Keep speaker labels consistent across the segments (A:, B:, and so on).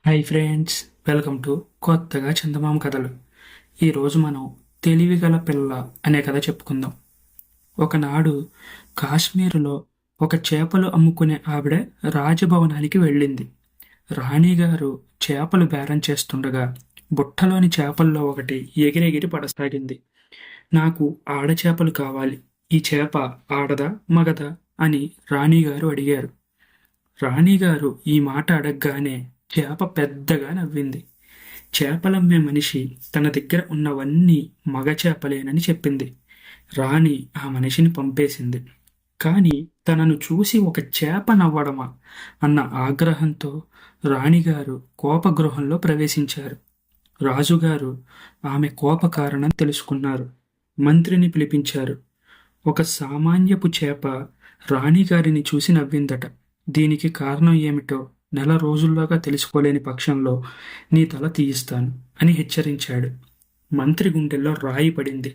A: Hi friends, welcome to కొత్తగా చందమామ కథలు. ఈరోజు మనం తెలివిగల పిల్ల అనే కథ చెప్పుకుందాం. ఒకనాడు కాశ్మీరులో ఒక చేపలు అమ్ముకునే ఆవిడ రాజభవనానికి వెళ్ళింది. రాణిగారు చేపలు బేరం చేస్తుండగా బుట్టలోని చేపల్లో ఒకటి ఎగిరెగిరి పడసాగింది. నాకు ఆడచేపలు కావాలి, ఈ చేప ఆడదా మగదా అని రాణిగారు అడిగారు. రాణిగారు ఈ మాట అడగగానే చేప పెద్దగా నవ్వింది. చేపలమ్మే మనిషి తన దగ్గర ఉన్నవన్నీ మగ చేపలేనని చెప్పింది. రాణి ఆ మనిషిని పంపేసింది. కాని తనను చూసి ఒక చేప నవ్వడమా అన్న ఆగ్రహంతో రాణిగారు కోపగృహంలో ప్రవేశించారు. రాజుగారు ఆమె కోప కారణం తెలుసుకున్నారు. మంత్రిని పిలిపించారు. ఒక సామాన్యపు చేప రాణిగారిని చూసి నవ్విందట. దీనికి కారణం ఏమిటో నెల రోజుల్లోగా తెలుసుకోలేని పక్షంలో నీ తల తీయిస్తాను అని హెచ్చరించాడు. మంత్రి గుండెల్లో రాయి పడింది.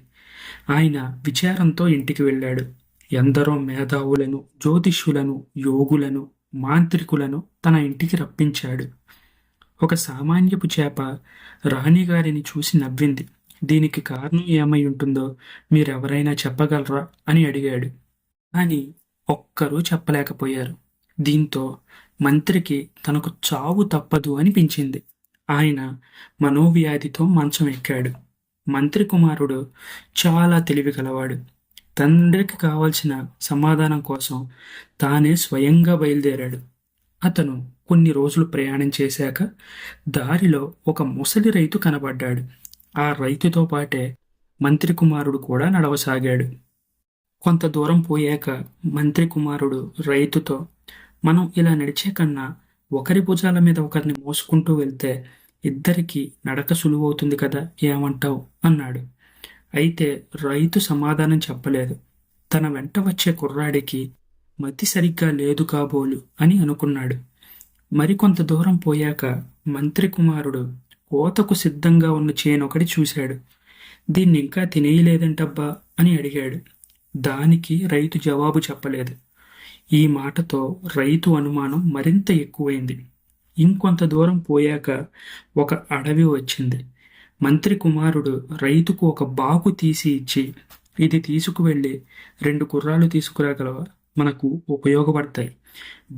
A: ఆయన విచారంతో ఇంటికి వెళ్ళాడు. ఎందరో మేధావులను, జ్యోతిష్యులను, యోగులను, మాంత్రికులను తన ఇంటికి రప్పించాడు. ఒక సామాన్యపు చేప రాణిగారిని చూసి నవ్వింది. దీనికి కారణం ఏమై ఉంటుందో మీరెవరైనా చెప్పగలరా అని అడిగాడు. కానీ ఒక్కరూ చెప్పలేకపోయారు. దీంతో మంత్రికి తనకు చావు తప్పదు అనిపించింది. ఆయన మనోవ్యాధితో మంచం ఎక్కాడు. మంత్రి కుమారుడు చాలా తెలివిగలవాడు. తండ్రికి కావలసిన సమాధానం కోసం తానే స్వయంగా బయలుదేరాడు. అతను కొన్ని రోజులు ప్రయాణం చేశాక దారిలో ఒక ముసలి రైతు కనబడ్డాడు. ఆ రైతుతో పాటే మంత్రి కుమారుడు కూడా నడవసాగాడు. కొంత దూరం పోయాక మంత్రి కుమారుడు రైతుతో, మనం ఇలా నడిచే కన్నా ఒకరి భుజాల మీద ఒకరిని మోసుకుంటూ వెళ్తే ఇద్దరికి నడక సులువవుతుంది కదా, ఏమంటావు అన్నాడు. అయితే రైతు సమాధానం చెప్పలేదు. తన వెంట వచ్చే కుర్రాడికి మతి సరిగ్గా లేదు కాబోలు అని అనుకున్నాడు. మరికొంత దూరం పోయాక మంత్రి కుమారుడు కోతకు సిద్ధంగా ఉన్న చేనొకటి చూశాడు. దీన్ని ఇంకా తినేయలేదంటబ్బా అని అడిగాడు. దానికి రైతు జవాబు చెప్పలేదు. ఈ మాటతో రైతు అనుమానం మరింత ఎక్కువైంది. ఇంకొంత దూరం పోయాక ఒక అడవి వచ్చింది. మంత్రి కుమారుడు రైతుకు ఒక బాకు తీసి ఇచ్చి, ఇది తీసుకువెళ్ళి 2 గుర్రాలు తీసుకురాగలవా, మనకు ఉపయోగపడతాయి.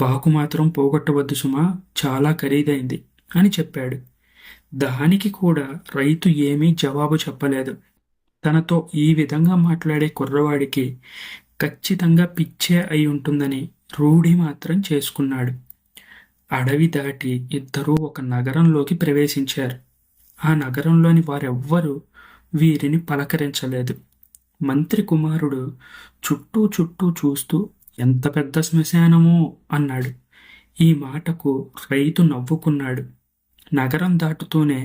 A: బాకు మాత్రం పోగొట్టవద్దు సుమా, చాలా ఖరీదైంది అని చెప్పాడు. దానికి కూడా రైతు ఏమీ జవాబు చెప్పలేదు. తనతో ఈ విధంగా మాట్లాడే కుర్రవాడికి ఖచ్చితంగా పిచ్చే అయి ఉంటుందని రూఢి మాత్రం చేసుకున్నాడు. అడవి దాటి ఇద్దరూ ఒక నగరంలోకి ప్రవేశించారు. ఆ నగరంలోని వారెవ్వరూ వీరిని పలకరించలేదు. మంత్రి కుమారుడు చుట్టూ చుట్టూ చూస్తూ, ఎంత పెద్ద శ్మశానమో అన్నాడు. ఈ మాటకు రైతు నవ్వుకున్నాడు. నగరం దాటుతూనే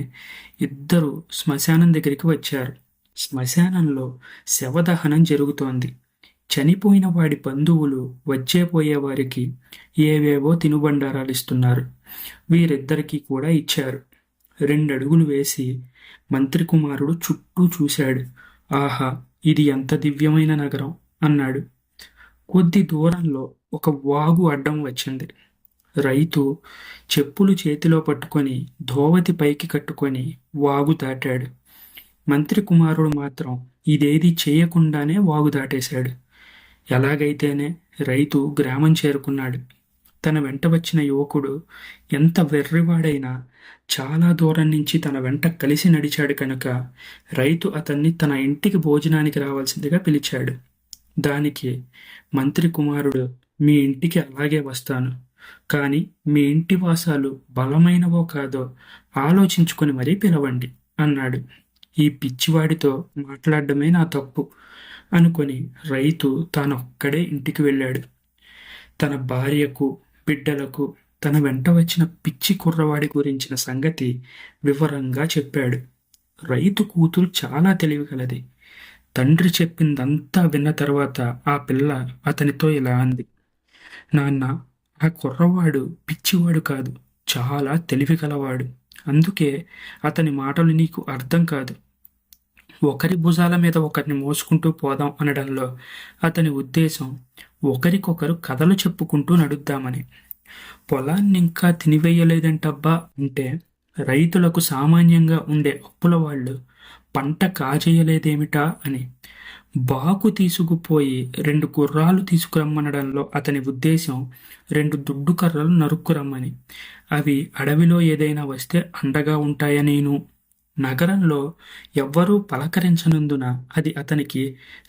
A: ఇద్దరు శ్మశానం దగ్గరికి వచ్చారు. శ్మశానంలో శవదహనం జరుగుతోంది. చనిపోయిన వాడి బంధువులు వచ్చేపోయే వారికి ఏవేవో తినుబండారాలు ఇస్తున్నారు. వీరిద్దరికీ కూడా ఇచ్చారు. 2 అడుగులు వేసి మంత్రి కుమారుడు చుట్టూ చూశాడు. ఆహా, ఇది ఎంత దివ్యమైన నగరం అన్నాడు. కొద్ది దూరంలో ఒక వాగు అడ్డం వచ్చింది. రైతు చెప్పులు చేతిలో పట్టుకొని ధోవతి పైకి కట్టుకొని వాగు దాటాడు. మంత్రి కుమారుడు మాత్రం ఇదేది చేయకుండానే వాగు దాటేశాడు. ఎలాగైతేనే రైతు గ్రామం చేరుకున్నాడు. తన వెంట వచ్చిన యువకుడు ఎంత వెర్రివాడైనా చాలా దూరం నుంచి తన వెంట కలిసి నడిచాడు కనుక రైతు అతన్ని తన ఇంటికి భోజనానికి రావాల్సిందిగా పిలిచాడు. దానికి మంత్రి కుమారుడు, మీ ఇంటికి అలాగే వస్తాను, కానీ మీ ఇంటి వాసాలు బలమైనవో కాదో ఆలోచించుకొని మరీ పిలవండి అన్నాడు. ఈ పిచ్చివాడితో మాట్లాడడమే నా తప్పు అనుకొని రైతు తానొక్కడే ఇంటికి వెళ్ళాడు. తన భార్యకు, బిడ్డలకు తన వెంట వచ్చిన పిచ్చి కుర్రవాడి గురించిన సంగతి వివరంగా చెప్పాడు. రైతు కూతురు చాలా తెలివిగలది. తండ్రి చెప్పిందంతా విన్న తర్వాత ఆ పిల్ల అతనితో ఇలా అంది, నాన్న, ఆ కుర్రవాడు పిచ్చివాడు కాదు, చాలా తెలివిగలవాడు. అందుకే అతని మాటలు నీకు అర్థం కాదు. ఒకరి భుజాల మీద ఒకరిని మోసుకుంటూ పోదాం అనడంలో అతని ఉద్దేశం ఒకరికొకరు కథలు చెప్పుకుంటూ నడుద్దామని. పొలాన్ని ఇంకా తినివేయలేదంటబ్బా అంటే రైతులకు సామాన్యంగా ఉండే అప్పుల వాళ్ళు పంట కాజేయలేదేమిటా అని. బాకు తీసుకుపోయి 2 గుర్రాలు తీసుకురమ్మనడంలో అతని ఉద్దేశం 2 దుడ్డు కర్రలు నరుక్కురమ్మని. అవి అడవిలో ఏదైనా వస్తే అండగా ఉంటాయనేను. నగరంలో ఎవ్వరూ పలకరించనందున అది అతనికి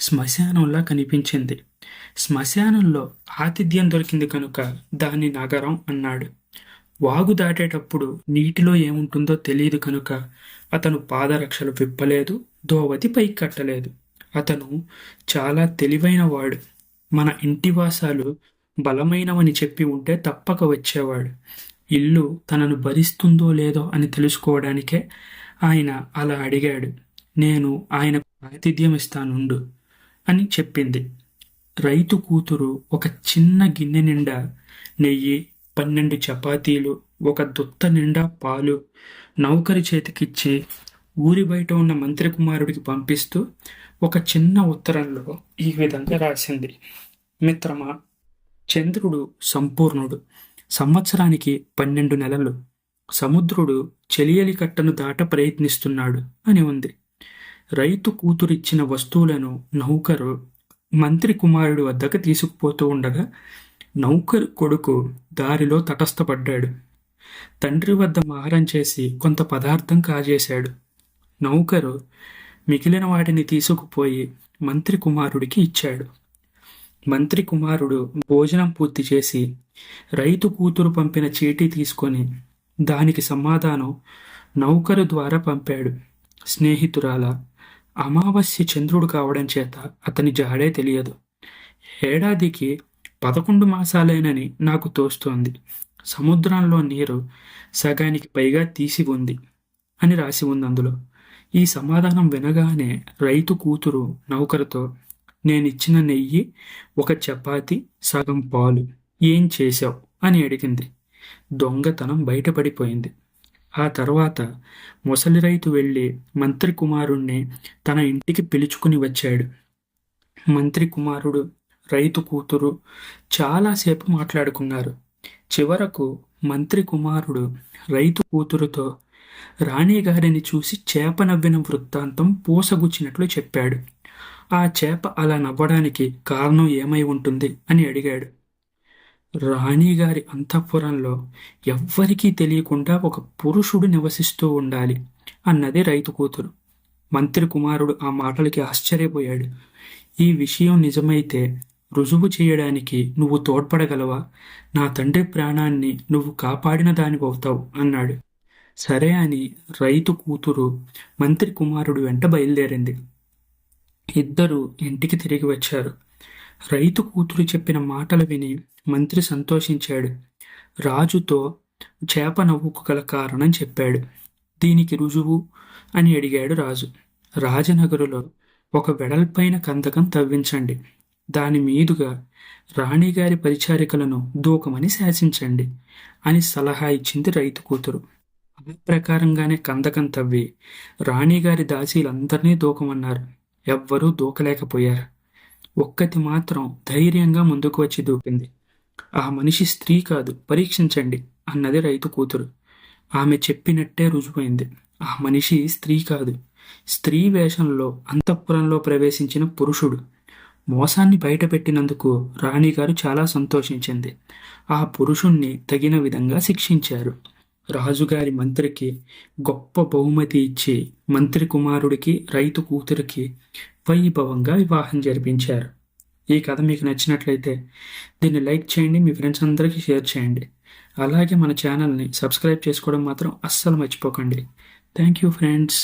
A: శ్మశానంలా కనిపించింది. శ్మశానంలో ఆతిథ్యం దొరికింది కనుక దాన్ని నగరం అన్నాడు. వాగు దాటేటప్పుడు నీటిలో ఏముంటుందో తెలియదు కనుక అతను పాదరక్షలు విప్పలేదు, దోవతి పైకి కట్టలేదు. అతను చాలా తెలివైన వాడు. మన ఇంటివాసాలు బలమైనవని చెప్పి ఉంటే తప్పక వచ్చేవాడు. ఇల్లు తనను భరిస్తుందో లేదో అని తెలుసుకోవడానికే ఆయన అలా అడిగాడు. నేను ఆయనకు ఆతిథ్యం ఇస్తానుండు అని చెప్పింది. రైతు కూతురు ఒక చిన్న గిన్నె నిండా నెయ్యి, 12 చపాతీలు, ఒక దుత్త నిండా పాలు నౌకరి చేతికిచ్చి ఊరి బయట ఉన్న మంత్రి కుమారుడికి పంపిస్తూ ఒక చిన్న ఉత్తరంలో ఈ విధంగా రాసింది. మిత్రమా, చంద్రుడు సంపూర్ణుడు, సంవత్సరానికి 12 నెలలు. సముద్రుడు చెలియలి కట్టను దాట ప్రయత్నిస్తున్నాడు అని ఉంది. రైతు కూతురిచ్చిన వస్తువులను నౌకరు మంత్రి కుమారుడి వద్దకు తీసుకుపోతూ ఉండగా నౌకరు కొడుకు దారిలో తటస్థపడ్డాడు. తండ్రి వద్ద మారం చేసి కొంత పదార్థం కాజేశాడు. నౌకరు మిగిలిన వాటిని తీసుకుపోయి మంత్రి కుమారుడికి ఇచ్చాడు. మంత్రి కుమారుడు భోజనం పూర్తి చేసి రైతు కూతురు పంపిన చీటీ తీసుకొని దానికి సమాధానం నౌకరు ద్వారా పంపాడు. స్నేహితురాల, అమావాస్య చంద్రుడు కావడం చేత అతని జాడే తెలియదు. ఏడాదికి 11 మాసాలేనని నాకు తోస్తోంది. సముద్రంలో నీరు సగానికి పైగా తీసి ఉంది అని రాసి ఉంది అందులో. ఈ సమాధానం వినగానే రైతు కూతురు నౌకరుతో, నేనిచ్చిన నెయ్యి, 1 చపాతి, సగం పాలు ఏం చేశావు అని అడిగింది. దొంగతనం బయటపడిపోయింది. ఆ తర్వాత ముసలి రైతు వెళ్ళి మంత్రి కుమారుణ్ణి తన ఇంటికి పిలుచుకుని వచ్చాడు. మంత్రి కుమారుడు, రైతు కూతురు చాలాసేపు మాట్లాడుకున్నారు. చివరకు మంత్రి కుమారుడు రైతు కూతురుతో రాణిగారిని చూసి చేప నవ్విన వృత్తాంతం పూసగుచ్చినట్లు చెప్పాడు. ఆ చేప అలా నవ్వడానికి కారణం ఏమై ఉంటుంది అని అడిగాడు. రాణిగారి అంతఃపురంలో ఎవ్వరికీ తెలియకుండా ఒక పురుషుడు నివసిస్తూ ఉండాలి అన్నది రైతు కూతురు. మంత్రి కుమారుడు ఆ మాటలకి ఆశ్చర్యపోయాడు. ఈ విషయం నిజమైతే రుజువు చేయడానికి నువ్వు తోడ్పడగలవా? నా తండ్రి ప్రాణాన్ని నువ్వు కాపాడిన దానివవుతావు అన్నాడు. సరే అని రైతు కూతురు మంత్రి కుమారుడు వెంట బయలుదేరింది. ఇద్దరు ఇంటికి తిరిగి వచ్చారు. రైతు కూతురు చెప్పిన మాటలు విని మంత్రి సంతోషించాడు. రాజుతో చేప నవ్వుకు గల కారణం చెప్పాడు. దీనికి రుజువు అని అడిగాడు రాజు. రాజనగరులో ఒక వెడల్పైన కందకం తవ్వించండి, దాని మీదుగా రాణిగారి పరిచారికలను దూకమని శాసించండి అని సలహా ఇచ్చింది రైతు కూతురు. ఆ ప్రకారంగానే కందకం తవ్వి రాణిగారి దాసీలందరినీ దూకమన్నారు. ఎవ్వరూ దూకలేకపోయారు. ఒక్కతి మాత్రం ధైర్యంగా ముందుకు వచ్చి దూకింది. ఆ మనిషి స్త్రీ కాదు, పరీక్షించండి అన్నది రైతు కూతురు. ఆమె చెప్పినట్టే రుజువైంది. ఆ మనిషి స్త్రీ కాదు, స్త్రీ వేషంలో అంతఃపురంలో ప్రవేశించిన పురుషుడు. మోసాన్ని బయటపెట్టినందుకు రాణిగారు చాలా సంతోషించింది. ఆ పురుషుణ్ణి తగిన విధంగా శిక్షించారు. రాజుగారి మంత్రికి గొప్ప బహుమతి ఇచ్చి మంత్రి కుమారుడికి రైతు కూతురికి వైభవంగా వివాహం జరిపించారు. ఈ కథ మీకు నచ్చినట్లయితే దీన్ని లైక్ చేయండి, మీ ఫ్రెండ్స్ అందరికీ షేర్ చేయండి. అలాగే మన ఛానల్ని సబ్స్క్రైబ్ చేసుకోవడం మాత్రం అస్సలు మర్చిపోకండి. Thank you friends.